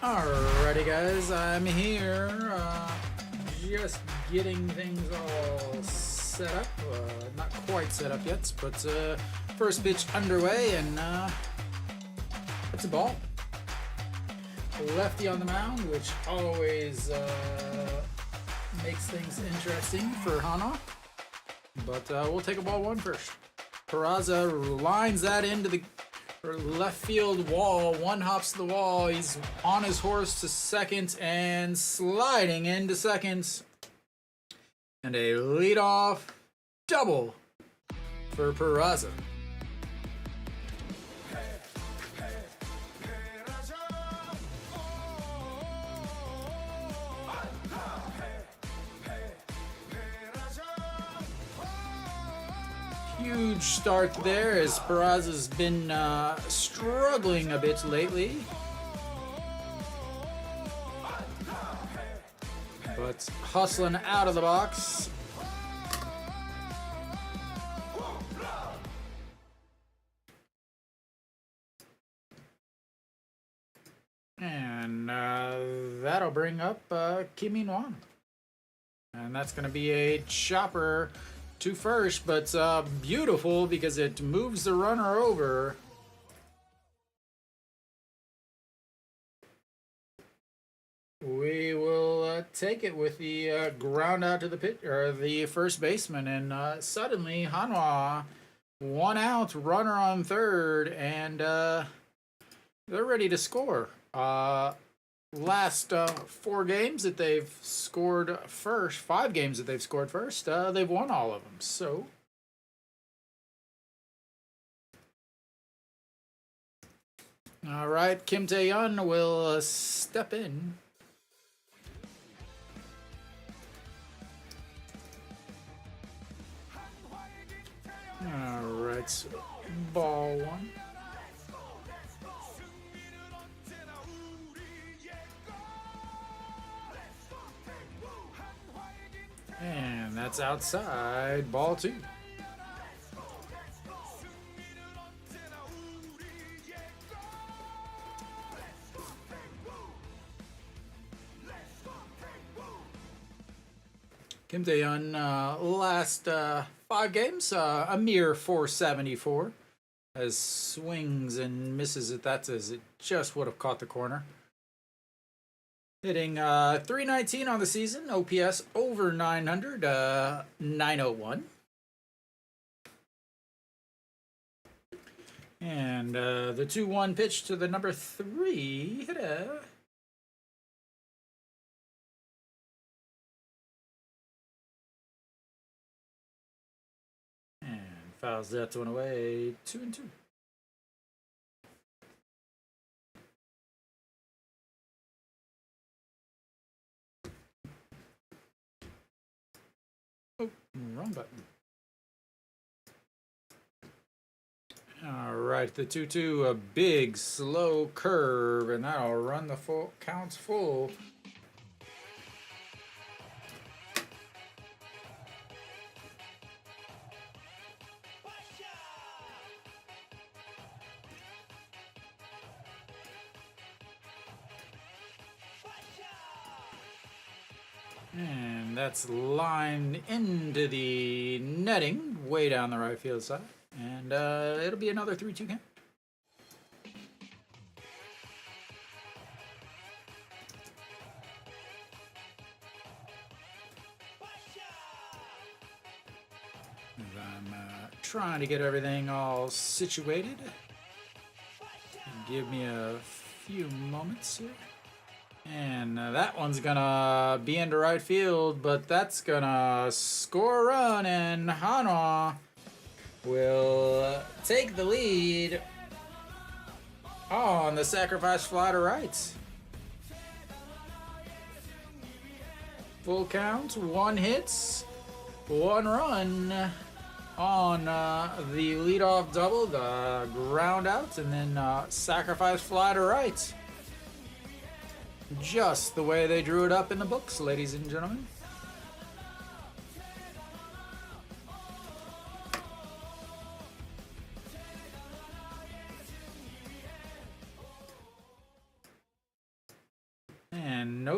Alrighty guys, I'm here, just getting things all set up, not quite set up yet, but first pitch underway, and it's a ball. Lefty on the mound, which always makes things interesting for Hanwha, but we'll take a ball one first. Barria lines that into the left field wall, one hops to the wall, he's on his horse to second and sliding into second. And a leadoff double for Barria. Huge start there as Barria's been struggling a bit lately. But hustling out of the box. And that'll bring up KBO. And that's going to be a chopper to first, but beautiful because it moves the runner over. We will take it with the ground out to the pit or the first baseman, and suddenly Hanwha one out, runner on third, and they're ready to score. Last 4 games that they've scored first, 5 games that they've scored first, they've won all of them. So all right, Kim Tae-yeon will step in. All right, so ball one. And that's outside, ball 2. Kim Tae-yeon, last 5 games, a mere 474. As swings and misses at that as it just would have caught the corner. Hitting 319 on the season, OPS over 900, 901. And the 2-1 pitch to the number 3 hitter. And fouls that one away, 2-2. Oh, wrong button. All right, the 2-2, a big slow curve, and that'll run the full counts full. And that's lined into the netting, way down the right field side. And it'll be another 3-2 count. I'm trying to get everything all situated. Give me a few moments here. And that one's gonna be into right field, but that's gonna score a run, and Hanwha will take the lead on the sacrifice fly to right. Full count, 1 hit, 1 run on the leadoff double, the ground out, and then sacrifice fly to right. Just the way they drew it up in the books, ladies and gentlemen.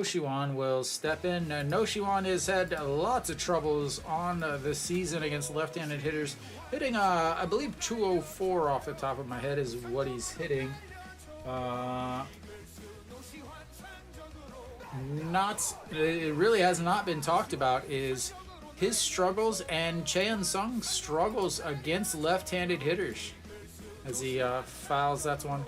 Shiwan will step in. No Shiwan has had lots of troubles on this season against left-handed hitters. Hitting, I believe 204 off the top of my head is what he's hitting. It really has not been talked about is his struggles and Cheon Sung's struggles against left-handed hitters as he fouls that one.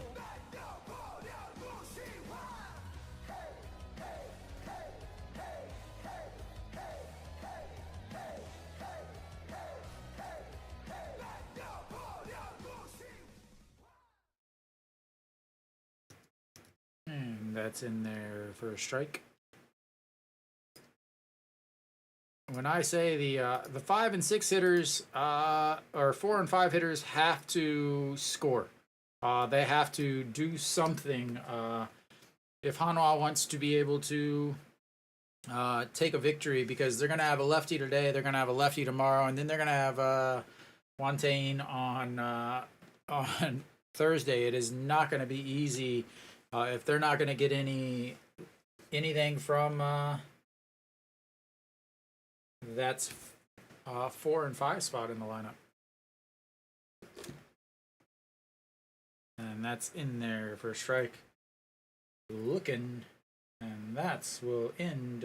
And that's in there for a strike. When I say the 5 and 6 hitters, or 4 and 5 hitters have to score. They have to do something. If Hanwha wants to be able to take a victory, because they're going to have a lefty today, they're going to have a lefty tomorrow, and then they're going to have Wantain on Thursday. It is not going to be easy if they're not going to get anything from. That's 4 and 5 spot in the lineup. And that's in there for a strike. Looking. And that's will end.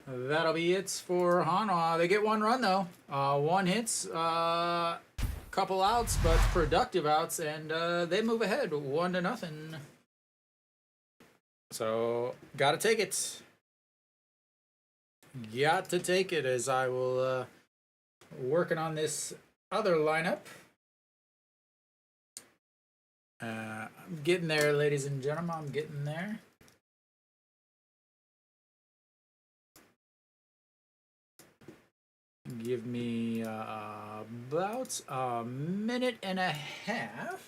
That'll be it for Hanwha. They get 1 run though. 1 hits. Couple outs, but productive outs. And they move ahead 1-0. So, gotta take it. Got to take it as I will working on this other lineup. I'm getting there, ladies and gentlemen. I'm getting there. Give me about a minute and a half.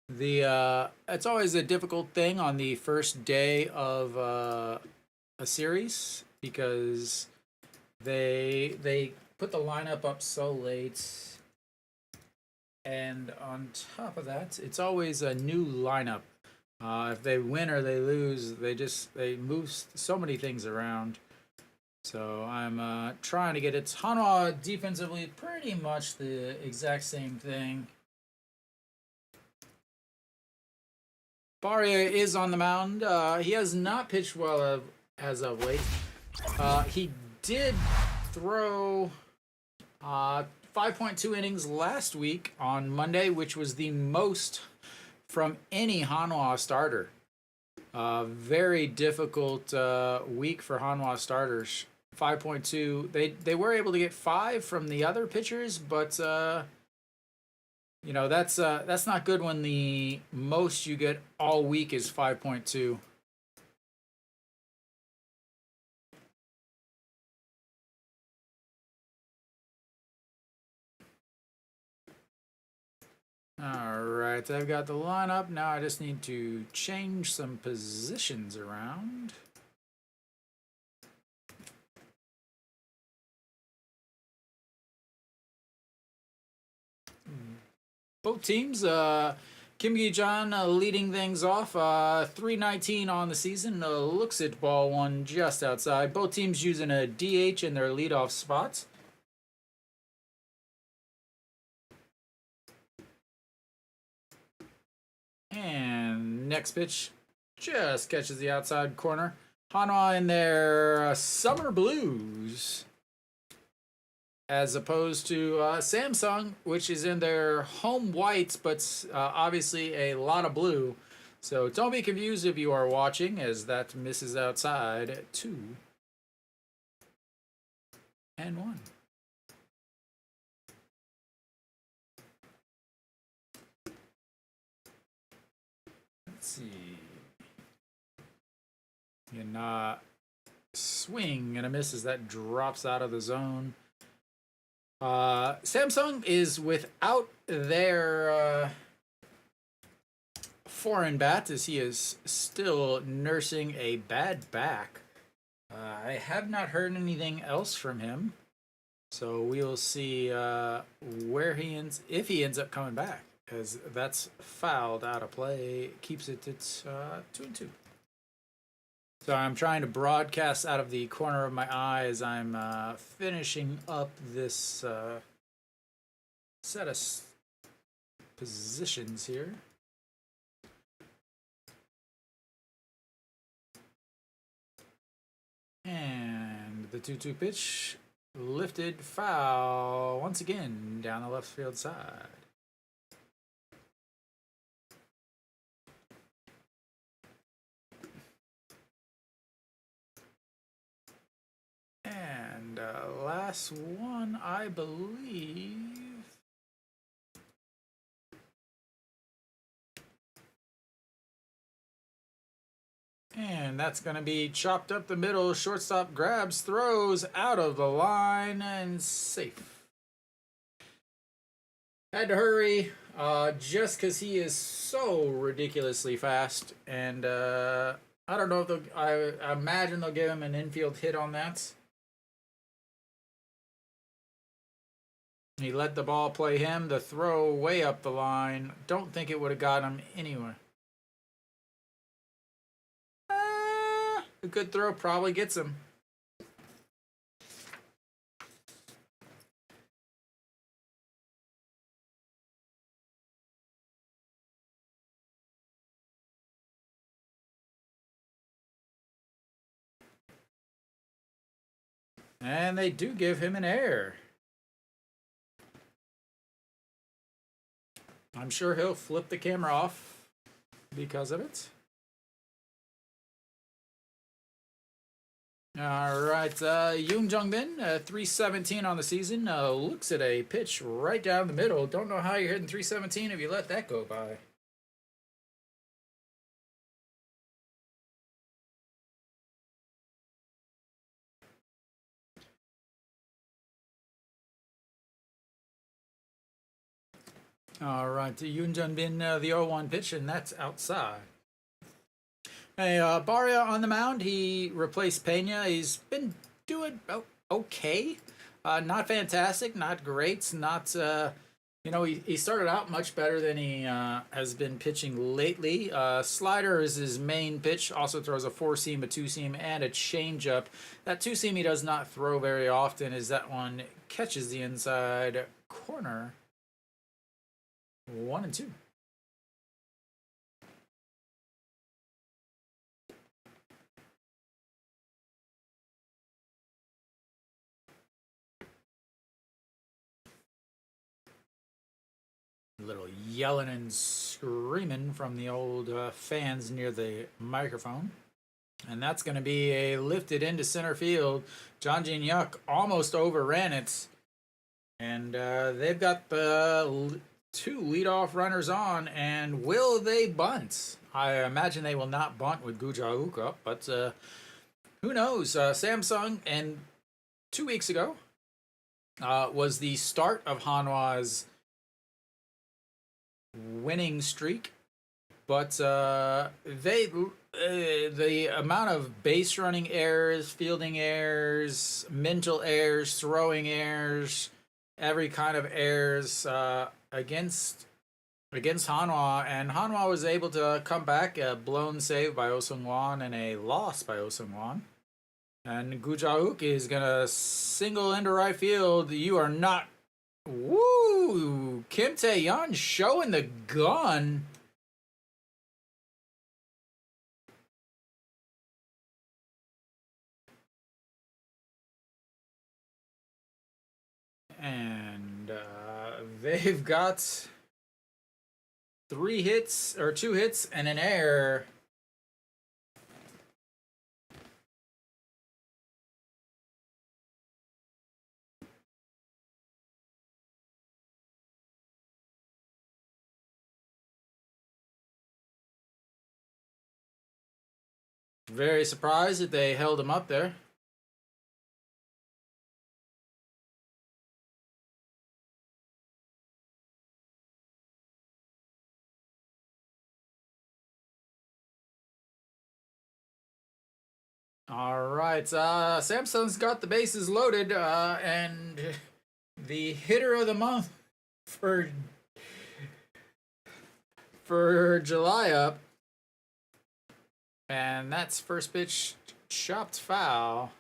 It's always a difficult thing on the first day of a series because they put the lineup up so late, and on top of that, it's always a new lineup. If they win or they lose, they move so many things around. So I'm trying to get it. Hanwha defensively, pretty much the exact same thing. Barria is on the mound. He has not pitched well as of late. He did throw 5.2 innings last week on Monday, which was the most from any Hanwha starter. Very difficult week for Hanwha starters. 5.2. They were able to get 5 from the other pitchers, but you know, that's not good when the most you get all week is 5.2. All right, I've got the lineup. Now I just need to change some positions around. Both teams, Kim Gi-jan leading things off, 319 on the season, looks at ball one just outside. Both teams using a DH in their leadoff spots. And next pitch just catches the outside corner. Hanwha in their summer blues, as opposed to Samsung, which is in their home whites, but obviously a lot of blue. So don't be confused if you are watching, as that misses outside at 2-1. Let's see. And swing and a miss as that drops out of the zone. Samsung is without their foreign bat, as he is still nursing a bad back. I have not heard anything else from him, So we'll see where he ends, if he ends up coming back, because that's fouled out of play. Keeps it at 2-2. So I'm trying to broadcast out of the corner of my eye as I'm finishing up this set of positions here. And the 2-2 pitch, lifted, foul once again down the left field side. And last one, I believe. And that's going to be chopped up the middle. Shortstop grabs, throws out of the line, and safe. Had to hurry just because he is so ridiculously fast. And I don't know if I imagine they'll give him an infield hit on that. He let the ball play him. The throw way up the line. Don't think it would have got him anyway. A good throw probably gets him. And they do give him an error. I'm sure he'll flip the camera off because of it. All right, Yoon Jung-bin, 317 on the season. Looks at a pitch right down the middle. Don't know how you're hitting 317 if you let that go by. All right, Yoon Jung-bin, the 0-1 pitch, and that's outside. Hey, Barria on the mound. He replaced Pena. He's been doing okay. Not fantastic, not great, not, he started out much better than he has been pitching lately. Slider is his main pitch. Also throws a 4-seam, a 2-seam, and a changeup. That 2-seam he does not throw very often, as that one catches the inside corner. 1-2. A little yelling and screaming from the old fans near the microphone. And that's going to be a lifted into center field. John Jin Yuk almost overran it. And they've got the 2 leadoff runners on. And will they bunt? I imagine they will not bunt with Gujauk up. But who knows? Samsung, and 2 weeks ago, was the start of Hanwha's winning streak, but the amount of base running errors, fielding errors, mental errors, throwing errors, every kind of errors against Hanwha, and Hanwha was able to come back, a blown save by Oh Seung-wan and a loss by Oh Seung-wan. And Gujauk is gonna single into right field. You are not. Woo! Kim Tae-yeon showing the gun. And they've got 2 hits and an error. Very surprised that they held him up there. All right, Samsung's got the bases loaded, and the hitter of the month for July up, and that's first pitch, chopped foul.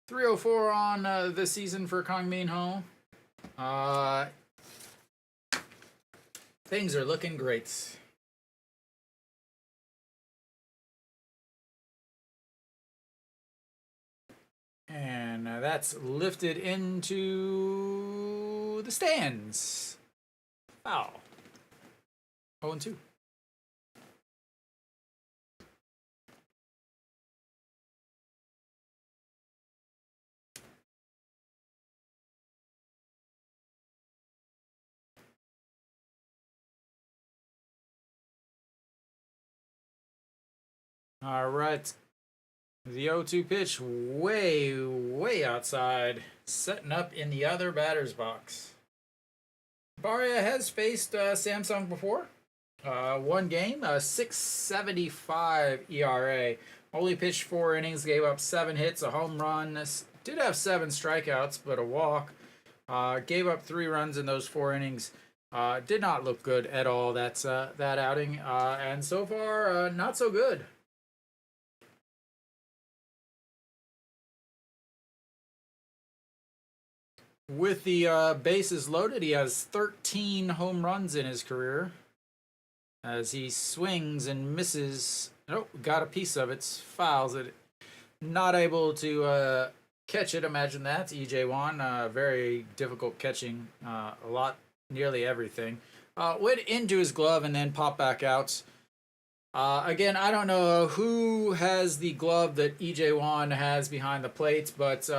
304 on the season for Kang Min Ho. Things are looking great. And that's lifted into the stands. Foul. 0-2. All right. The 0-2 pitch way outside, setting up in the other batter's box. Barria has faced Samsung before. One game, a 6.75 ERA. Only pitched 4 innings, gave up 7 hits, a home run. Did have 7 strikeouts, but a walk. Gave up 3 runs in those 4 innings. Did not look good at all. That's that outing. And so far, not so good. With the bases loaded, he has 13 home runs in his career. As he swings and misses. Oh, got a piece of it. Fouls it. Not able to catch it. Imagine that. EJ Wan, very difficult catching. Nearly everything. Went into his glove and then popped back out. Again, I don't know who has the glove that EJ Wan has behind the plate, but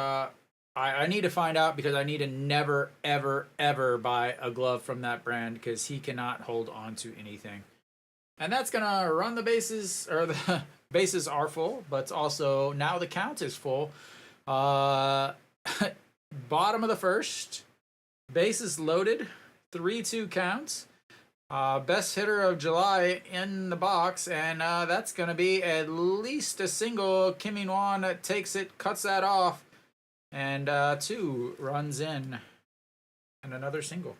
I need to find out because I need to never, ever buy a glove from that brand because he cannot hold on to anything. And that's going to run the bases, or the bases are full, but also now the count is full. Bottom of the first, bases loaded, 3-2 counts. Best hitter of July in the box, and that's going to be at least a single. Kim Min-won takes it, cuts that off, and 2 runs in, and another single.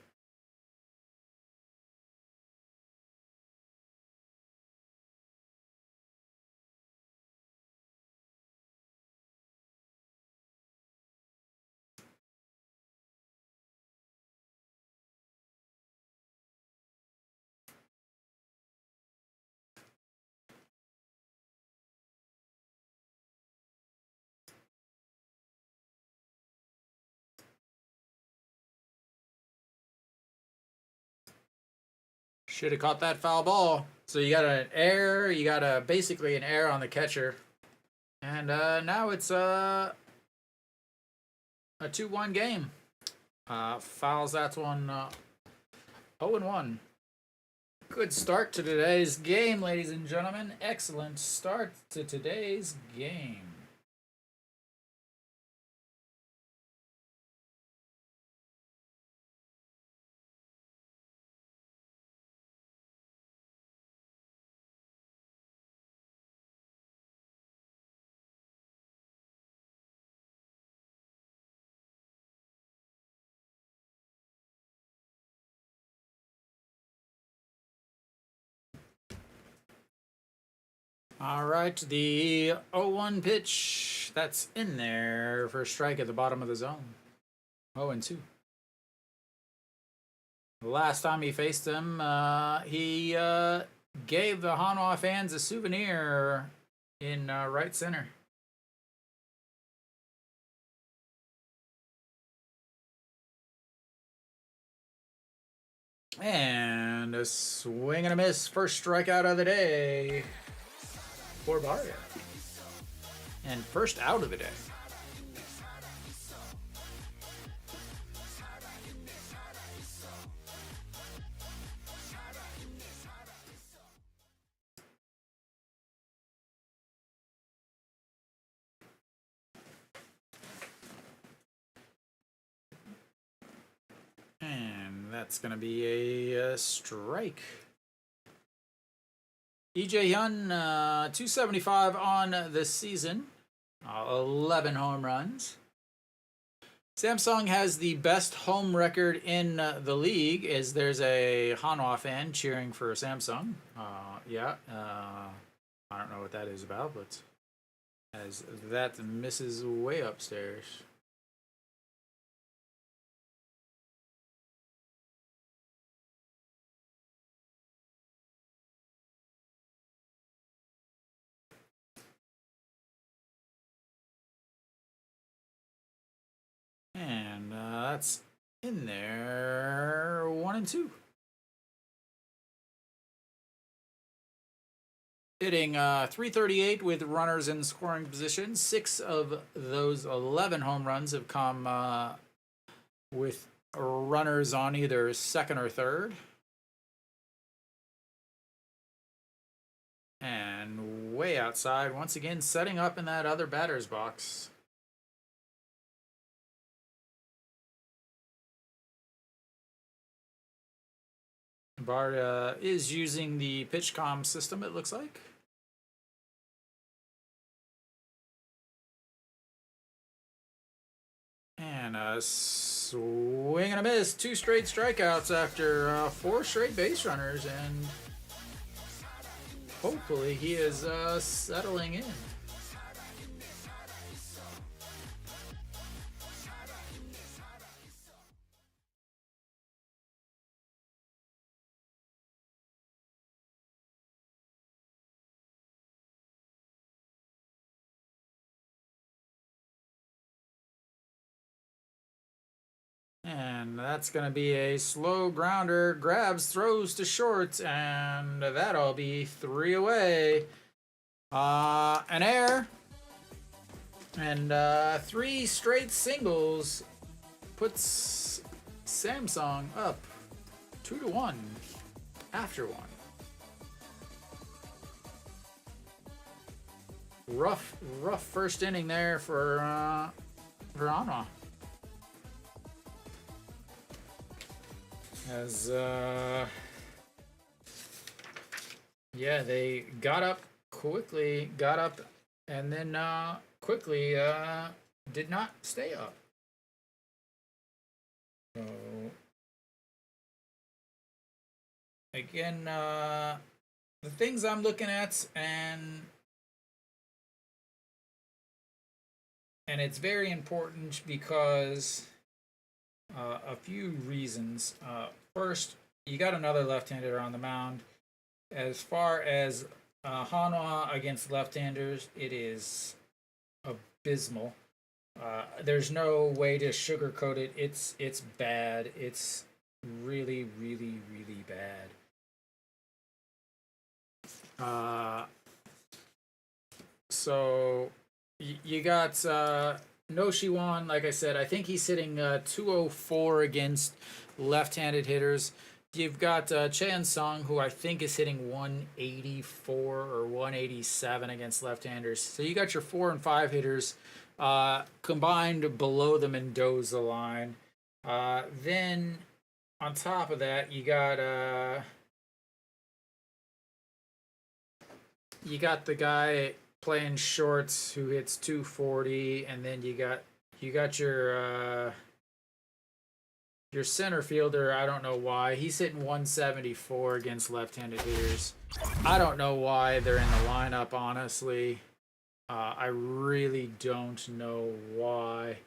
Should have caught that foul ball. So you got an error. You got basically an error on the catcher. And now it's a 2-1 game. Fouls that one 0-1. Good start to today's game, ladies and gentlemen. Excellent start to today's game. All right, the 0-1 pitch that's in there for a strike at the bottom of the zone. 0-2. The last time he faced him, he gave the Hanwha fans a souvenir in right center. And a swing and a miss. First strikeout of the day for Barria. And first out of the day. And that's going to be a strike. EJ Hyun, 275 on the season. 11 home runs. Samsung has the best home record in the league. As there's a Hanwha fan cheering for Samsung. Yeah, I don't know what that is about, but as that misses way upstairs. And that's in there. 1 and 2. Hitting 338 with runners in scoring position. 6 of those 11 home runs have come with runners on either second or third. And way outside, once again, setting up in that other batter's box. Barria is using the PitchCom system, it looks like. And a swing and a miss. 2 straight strikeouts after 4 straight base runners, and hopefully he is settling in. And that's going to be a slow grounder. Grabs, throws to short, and that'll be 3 away. An error. And 3 straight singles puts Samsung up 2-1 after 1. Rough first inning there for Hanwha. As yeah, they got up quickly, and then quickly did not stay up. So again, the things I'm looking at, and it's very important because a few reasons. First, you got another left-hander on the mound. As far as Hanwha against left-handers, it is abysmal. There's no way to sugarcoat it. It's bad. It's really, really, really bad. So you got Noshiwan, like I said, I think he's hitting 204 against left-handed hitters. You've got Chan Sung, who I think is hitting 184 or 187 against left-handers. So you got your 4 and 5 hitters combined below the Mendoza line. Then on top of that, you got the guy playing shorts who hits 240, and then you got your center fielder. I don't know why he's hitting 174 against left-handed hitters. I don't know why they're in the lineup, honestly. I really don't know why.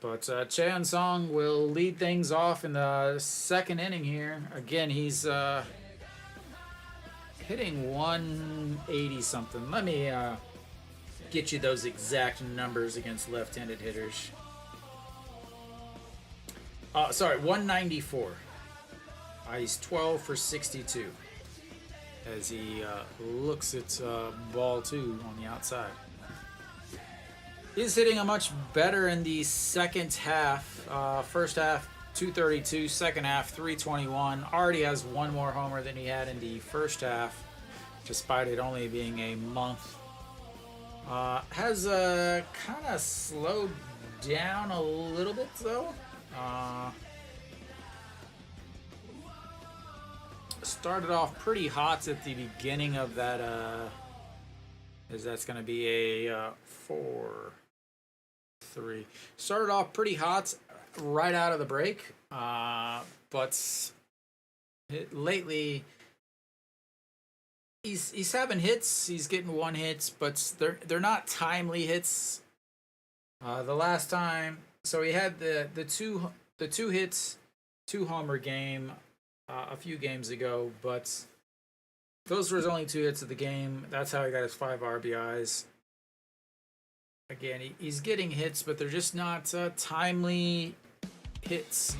But Chan Song will lead things off in the second inning here. Again, he's hitting 180 something. Let me get you those exact numbers against left-handed hitters. Sorry, 194. He's 12 for 62 as he looks at ball 2 on the outside. He's hitting a much better in the second half. First half, 232. Second half, 321. Already has 1 more homer than he had in the first half, despite it only being a month. Has kind of slowed down a little bit, though. started off pretty hot at the beginning of that, as that's going to be a 4-3. Started off pretty hot right out of the break, but lately he's having hits. He's getting one hits, but they're not timely hits. The last time, so he had the two hits, 2-homer game a few games ago, but those were his only 2 hits of the game. That's how he got his 5 RBIs. Again, he's getting hits, but they're just not timely hits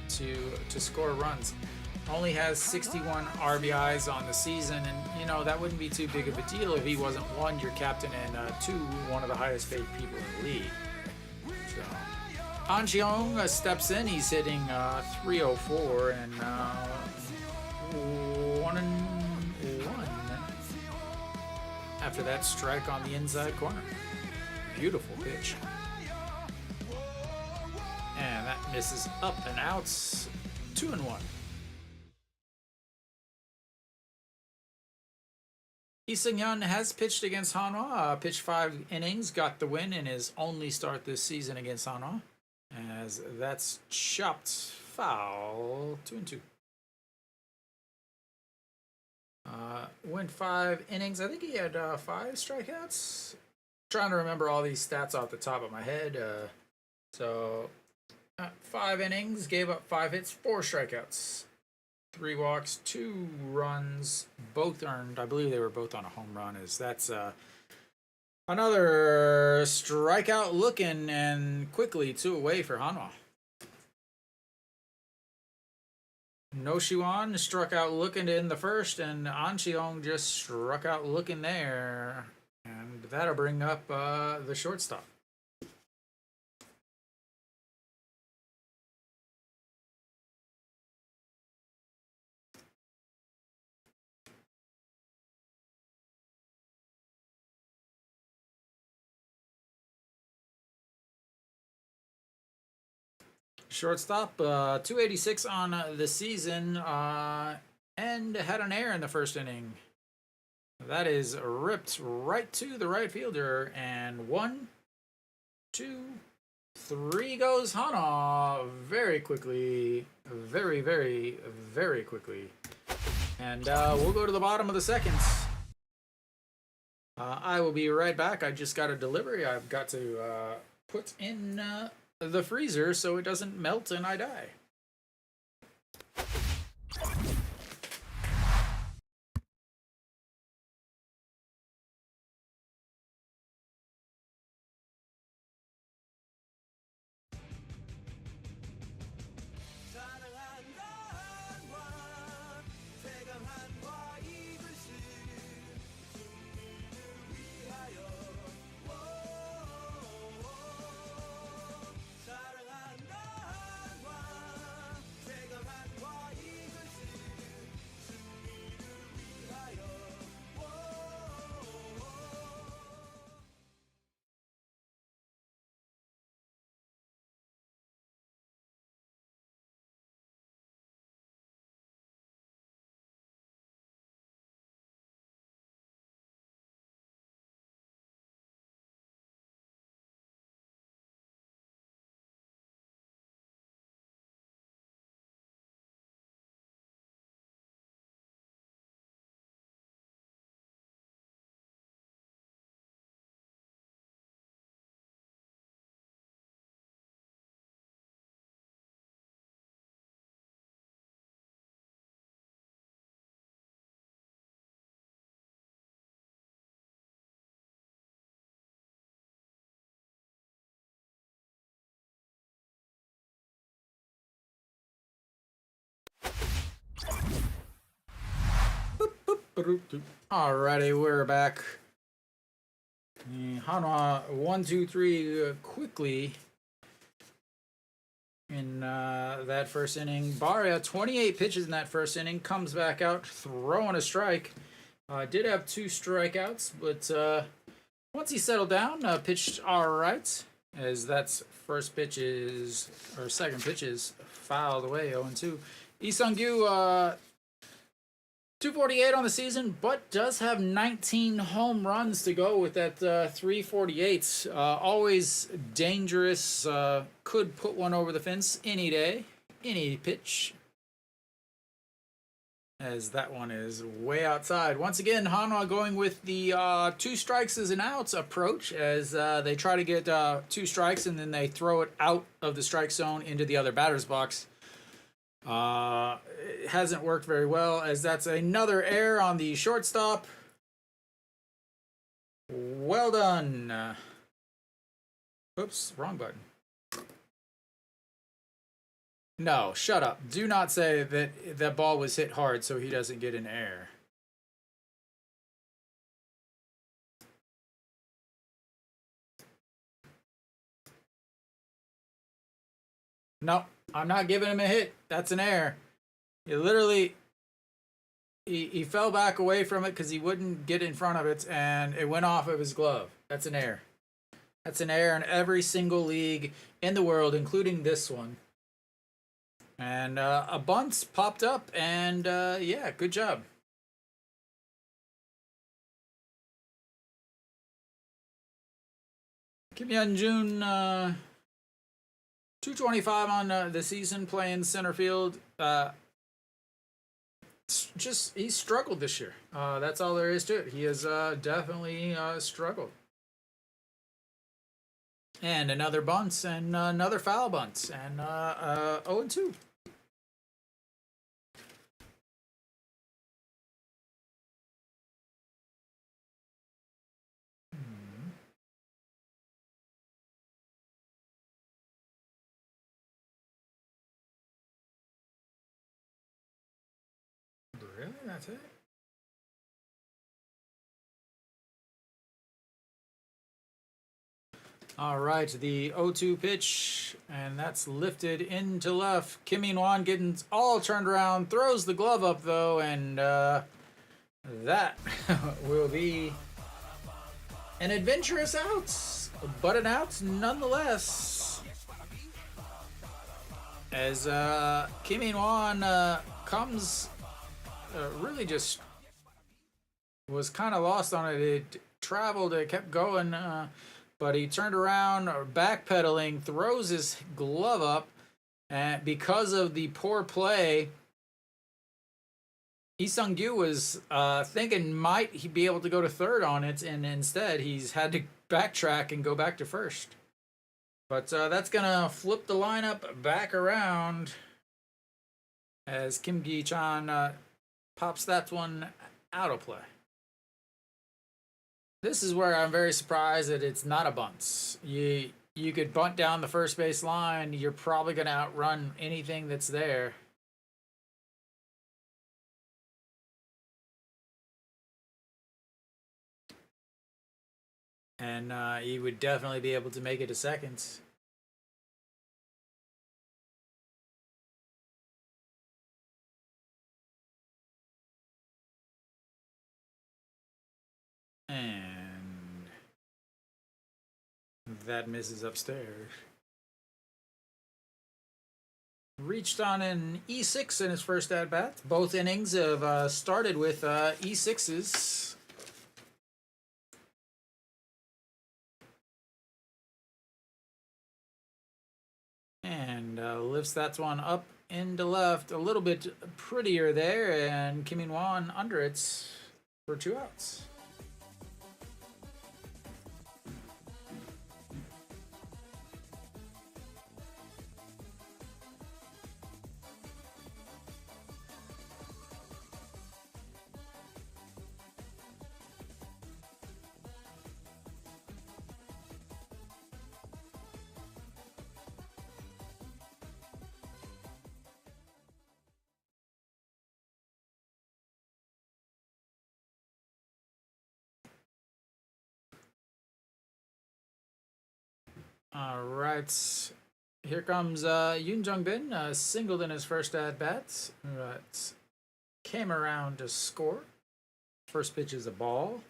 to score runs. Only has 61 RBIs on the season, and you know that wouldn't be too big of a deal if he wasn't 1, your captain, and 2, one of the highest paid people in the league. So An Cheong steps in. He's hitting 304 and 1-1 after that strike on the inside corner. Beautiful pitch. And that misses up and out. 2-1. Lee Seung-hyun has pitched against Hanwha. Pitched 5 innings, got the win in his only start this season against Hanwha. As that's chopped foul. 2-2. Went 5 innings. I think he had 5 strikeouts. Trying to remember all these stats off the top of my head. 5 innings, gave up 5 hits, 4 strikeouts, 3 walks, 2 runs, both earned. I believe they were both on a home run. As that's another strikeout looking, and quickly 2 away for Hanwha. No Shiwan struck out looking in the first, and An Cheong just struck out looking there. And that'll bring up the shortstop. Shortstop, 286 on the season, and had an error in the first inning. That is ripped right to the right fielder, and 1, 2, 3 goes Hanwha very quickly, very, very, very quickly. And we'll go to the bottom of the second. I will be right back. I just got a delivery I've got to put in the freezer so it doesn't melt and I die. Alrighty, we're back. Hanwha 1, 2, 3 quickly in that first inning. Barria 28 pitches in that first inning, comes back out throwing a strike. Did have 2 strikeouts, but once he settled down, pitched all right. As that's second pitch is fouled away, 0-2. Lee Seung-gyu 248 on the season, but does have 19 home runs to go with that 348. Always dangerous. Could put one over the fence any day, any pitch. As that one is way outside. Once again, Hanwha going with the 2 strikes as an outs approach as they try to get 2 strikes and then they throw it out of the strike zone into the other batter's box. It hasn't worked very well as that's another error on the shortstop. Well done. Oops, wrong button. No, shut up. Do not say that that ball was hit hard so he doesn't get an error. No, I'm not giving him a hit. That's an error. He literally, he fell back away from it because he wouldn't get in front of it, and it went off of his glove. That's an error. That's an error in every single league in the world, including this one. And a bunt popped up, and yeah, good job. Kim Hyun-jun, 225 on the season playing center field. Just he's struggled this year. That's all there is to it. He has definitely struggled. And another bunt and another foul bunt and 0-2. Really? That's it? All right, the 0-2 pitch, and that's lifted into left. Kim Min-won getting all turned around, throws the glove up though, and that will be an adventurous out, but an out nonetheless. As Kim Min-won comes, really just was kind of lost on it. It traveled, it kept going. But he turned around, backpedaling, throws his glove up, and because of the poor play, Lee Sung-gyu was thinking might he be able to go to third on it, and instead he's had to backtrack and go back to first. But that's gonna flip the lineup back around as Kim Gi-chan pops that one out of play. This is where I'm very surprised that it's not a bunt. You could bunt down the first base line. You're probably going to outrun anything that's there. And you would definitely be able to make it to second. And that misses upstairs. Reached on an E6 in his first at-bat. Both innings have started with E6s. And lifts that one up into left. A little bit prettier there. And Kim Min-won under it for 2 outs. All right, here comes Yoon Jung-bin, singled in his first at-bat, but came around to score. First pitch is a ball.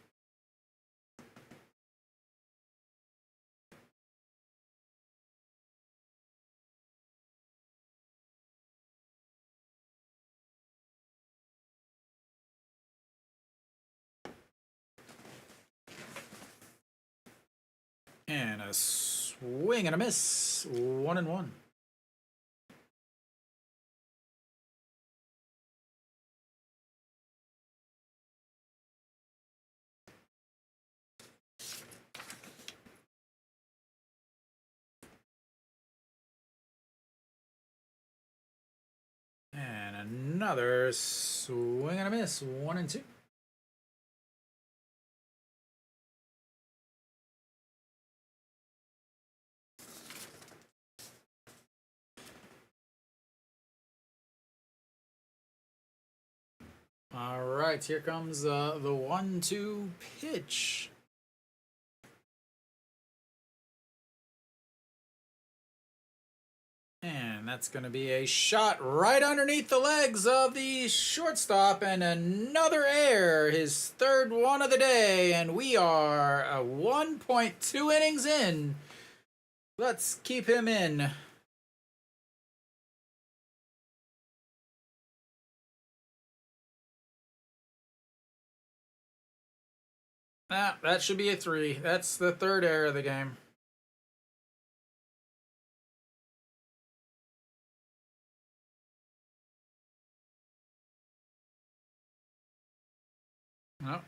And a swing and a miss. 1-1. And another swing and a miss. 1-2. All right, here comes the 1-2 pitch. And that's going to be a shot right underneath the legs of the shortstop, and another error, his third one of the day, and we are 1.2 innings in. Let's keep him in. That should be a 3. That's the third error of the game.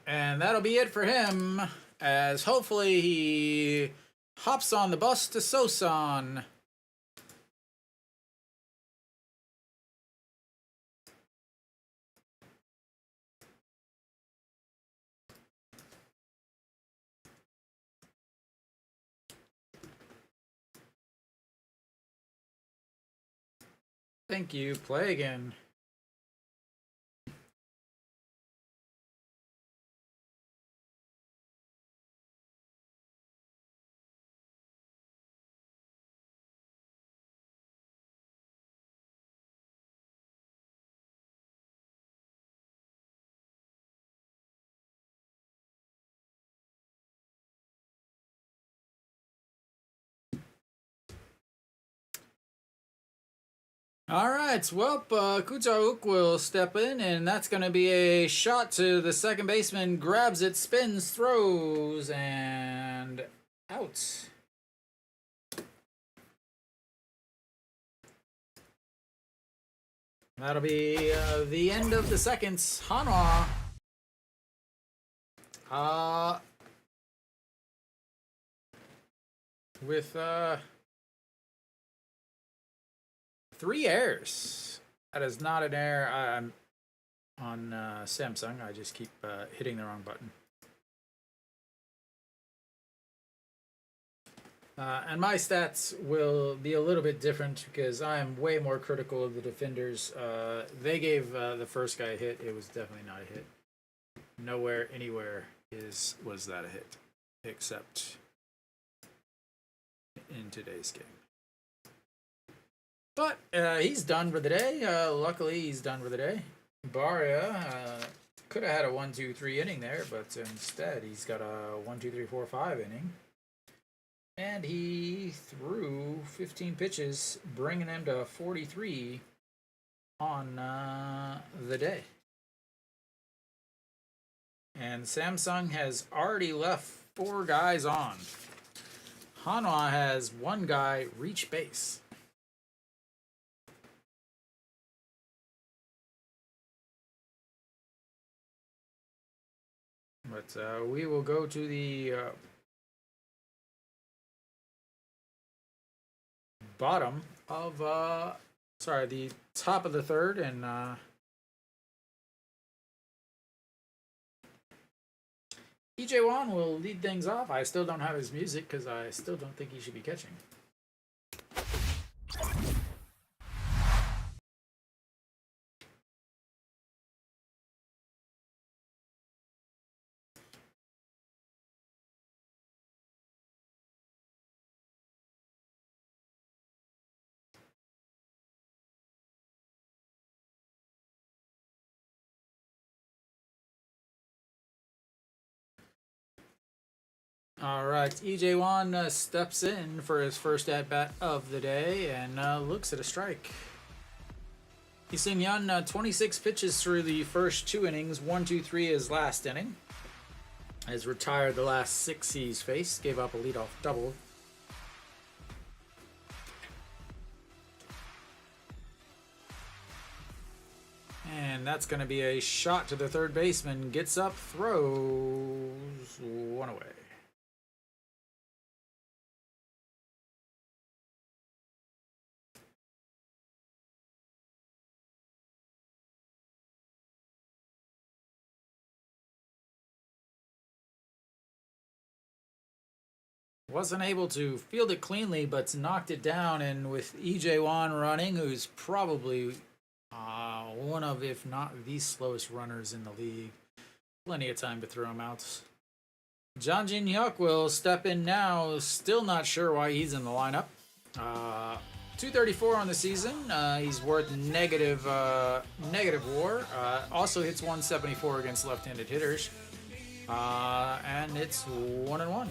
And that'll be it for him, as hopefully he hops on the bus to Sosan. Thank you. Play again. All right, well, Kutaruk will step in, and that's going to be a shot to the second baseman. Grabs it, spins, throws, and out. That'll be the end of the seconds. Hanwha. With 3 errors. That is not an error. I'm on Samsung. I just keep hitting the wrong button. And my stats will be a little bit different because I am way more critical of the defenders. They gave the first guy a hit. It was definitely not a hit. Nowhere, anywhere was that a hit, except in today's game. But he's done for the day. Luckily, he's done for the day. Barria could have had a 1-2-3 inning there, but instead he's got a 1-2-3-4-5 inning. And he threw 15 pitches, bringing him to 43 on the day. And Samsung has already left 4 guys on. Hanwha has 1 guy reach base. But we will go to the bottom of, the top of the third, and EJ Wan will lead things off. I still don't have his music because I still don't think he should be catching. All right, EJ Wan steps in for his first at-bat of the day and looks at a strike. Isinyan, 26 pitches through the first 2 innings, 1-2-3 his last inning. has retired the last 6 he's faced, gave up a leadoff double. And that's going to be a shot to the third baseman. Gets up, throws one away. Wasn't able to field it cleanly, but knocked it down. And with EJ Wan running, who's probably one of, if not the slowest runners in the league, plenty of time to throw him out. Jang Jin Hyuk will step in now. Still not sure why he's in the lineup. 234 on the season. He's worth negative WAR. Also hits 174 against left-handed hitters. And it's 1-1.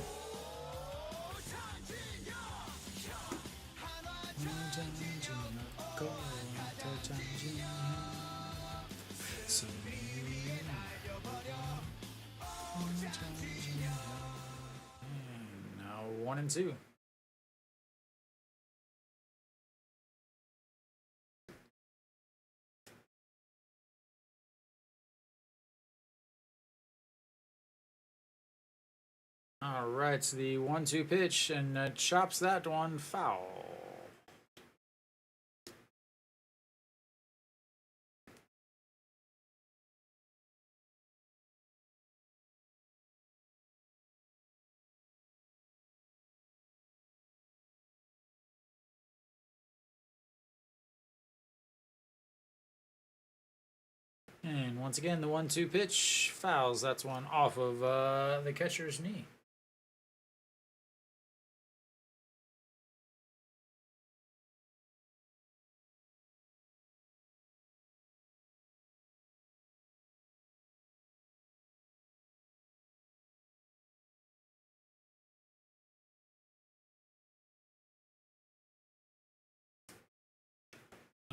Now 1-2. All right, so the 1-2 pitch, and chops that one foul. And once again, the 1-2 pitch fouls. That's one off of the catcher's knee.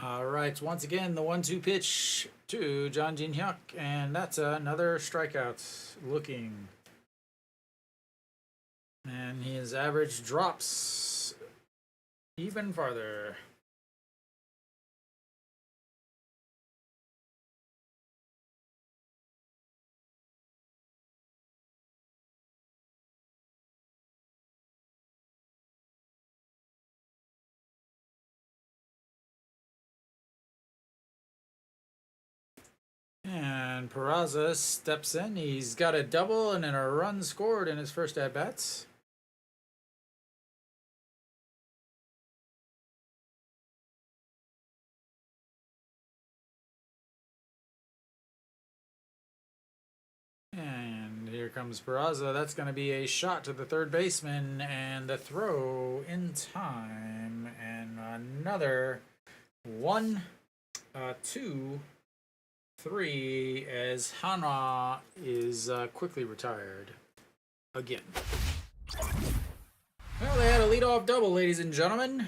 All right, once again, the 1-2 pitch to Jang Jin Hyuk, and that's another strikeout looking. And his average drops even farther. And Peraza steps in. He's got a double and then a run scored in his first at-bats. And here comes Peraza. That's going to be a shot to the third baseman, and the throw in time. And another 1, 2, 3 as Hanwha is quickly retired again. Well, they had a leadoff double, ladies and gentlemen.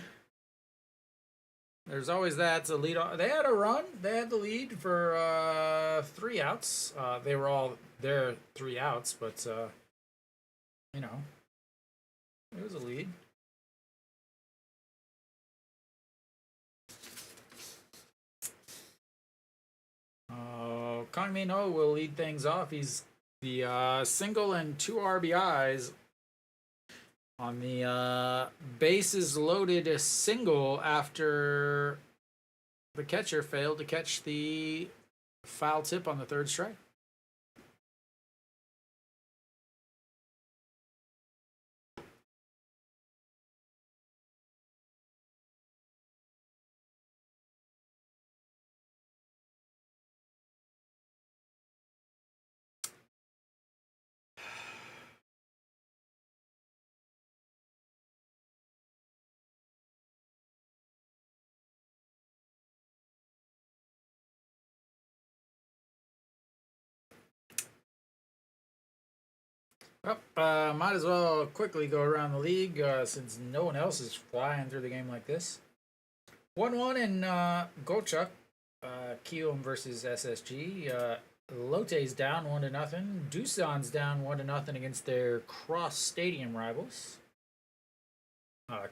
There's always that. It's a leadoff. They had a run. They had the lead for 3 outs. They were all there 3 outs, but you know, it was a lead. Kang Min Ho will lead things off. He's the single and 2 RBIs on the bases loaded single after the catcher failed to catch the foul tip on the third strike. Well, might as well quickly go around the league since no one else is flying through the game like this. 1-1 in Gochuk, Kiyoum versus SSG. Lotte's down 1-0. Doosan's down 1-0 against their cross stadium rivals.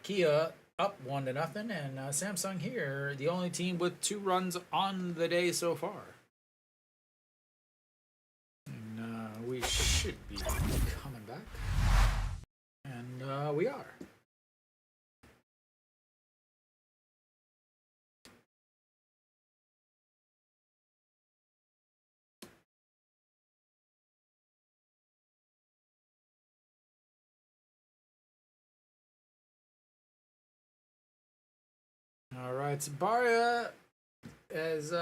Kia up 1-0, and Samsung here, the only team with 2 runs on the day so far. And we should be coming back. And we are. All right, so Barria has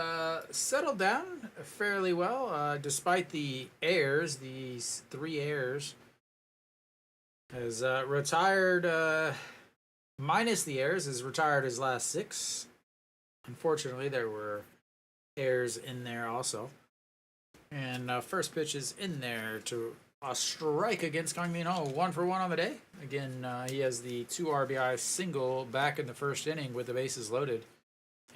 settled down fairly well, despite the errors, these 3 errors. Has retired, minus the errors, has retired his last 6. Unfortunately, there were errors in there also. And first pitch is in there to a strike against Kang Min Ho. 1 for 1 on the day. Again, he has the 2 RBI single back in the first inning with the bases loaded.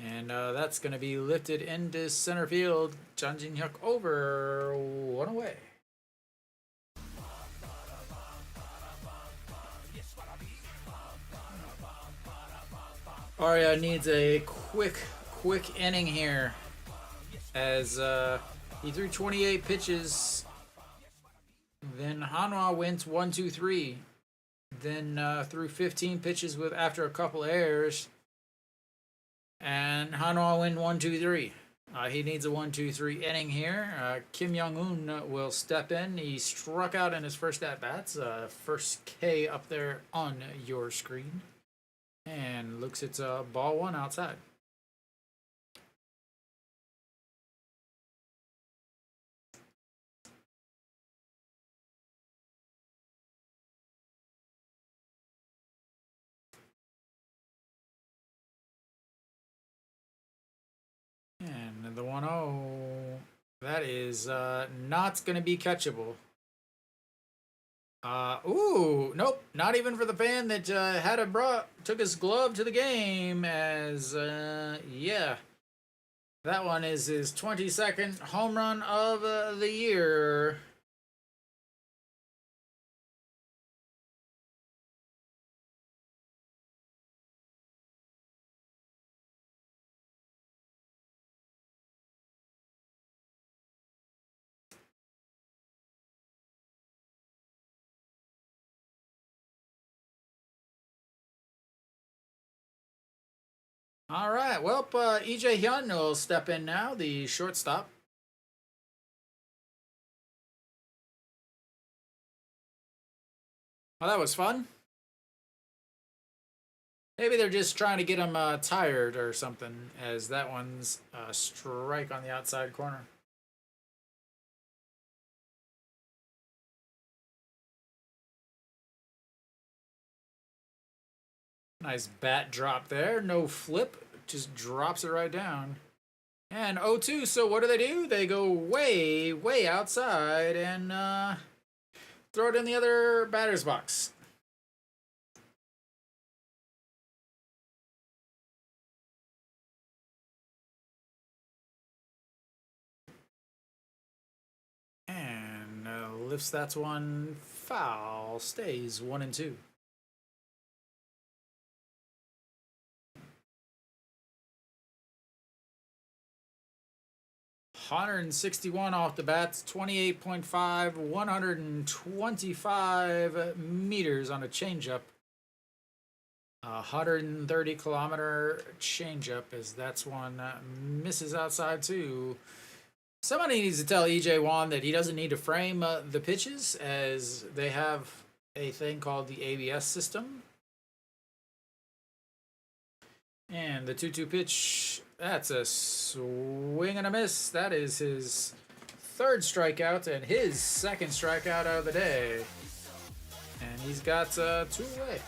And that's going to be lifted into center field. Jang Jin-hyuk over, 1 away. Barria needs a quick inning here, as he threw 28 pitches. Then Hanwha went 1-2-3. Then threw 15 pitches after a couple errors. And Hanwha went 1-2-3. He needs a 1-2-3 inning here. Kim Young-un will step in. He struck out in his first at-bats. First K up there on your screen. And looks it's ball 1 outside. And the 1-0, that is not going to be catchable. Ooh, nope, not even for the fan that took his glove to the game, as, yeah. That one is his 22nd home run of the year. All right, well, EJ Hyun will step in now, the shortstop. Well, that was fun. Maybe they're just trying to get him tired or something, as that one's a strike on the outside corner. Nice bat drop there. No flip. Just drops it right down. And 0-2. So what do? They go way outside and throw it in the other batter's box. And lifts that one foul. Stays 1-2. 161 off the bats, 28.5, 125 meters on a changeup. 130-kilometer changeup, as that's one misses outside too. Somebody needs to tell EJ Wan that he doesn't need to frame the pitches, as they have a thing called the ABS system. And the 2-2 pitch, that's a swing and a miss. That is his 3rd strikeout and his 2nd strikeout of the day. And he's got 2 away.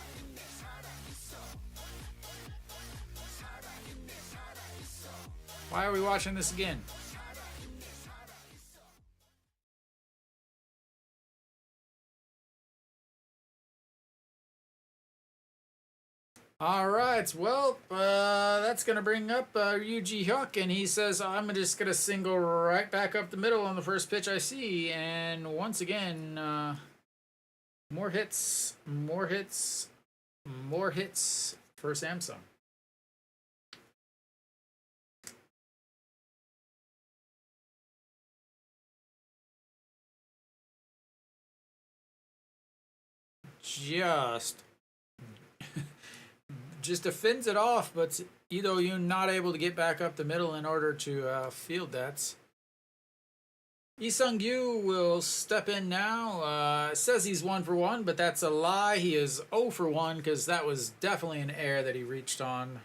Why are we watching this again? All right, well, that's gonna bring up Yuji Hyuk, and he says, "I'm just gonna single right back up the middle on the first pitch I see." And once again, more hits, more hits, more hits for Samsung. Just just defends it off, but Ido Yoon not able to get back up the middle in order to field that. Lee Sung Gyu will step in now. Says he's 1 for 1, but that's a lie. He is 0 for 1 because that was definitely an error that he reached on,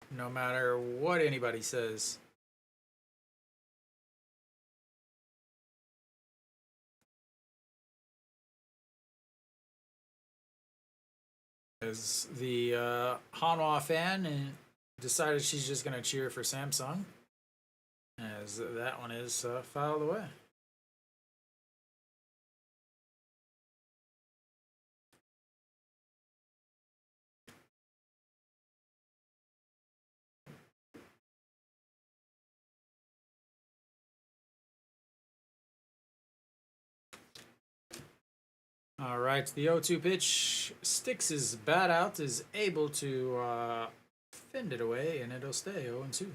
no matter what anybody says. As the Hanwha fan and decided she's just going to cheer for Samsung, as that one is fouled away. All right, the 0-2 pitch sticks his bat out, is able to fend it away, and it'll stay 0-2.